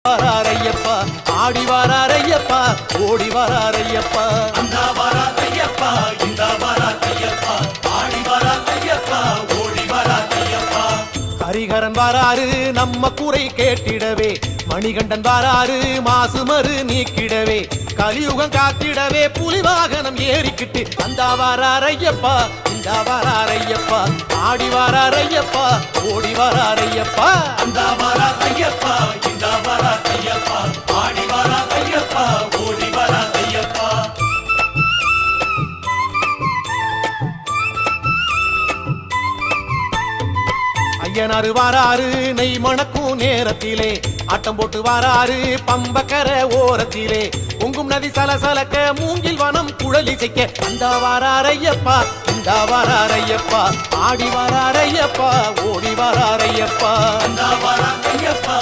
வாராரையப்பா ஆடி வாராரையப்பா ஓடி வாராரையப்பா அந்த வாராரையப்பா இந்த வாராரையப்பா ஆடி வாராரையப்பா ஓடி வாராரையப்பா ஹரிஹரன் வாராரு நம்ம குறை கேட்டிடவே மணிகண்டன் வாராரு மாசுமறு நீக்கிடவே கலியுகம் காத்திடவே புலி வாகனம் ஏறிக்கிட்டு அந்த வாராரையப்பா இந்த வாராரையப்பா ஆடி வாராரையப்பா ஓடி வாராரையப்பா அந்த வாராரையப்பா இந்த வாராரையப்பா ஆடி வாராரையப்பா ஓடி வாராரையப்பா ஐயனாரு வாராரு நெய் மணக்கும் நேரத்திலே ஆட்டம் போட்டு வாராரு பம்பக்கர ஓரத்திலே பொங்கும் நதி சலசலக்க மூங்கில் வனம் குழலிசைக்க அந்த வாராரையப்பா இந்த வாராரையப்பா ஆடி வாராரையப்பா ஓடி வாராரையப்பா அந்த வாராரையப்பா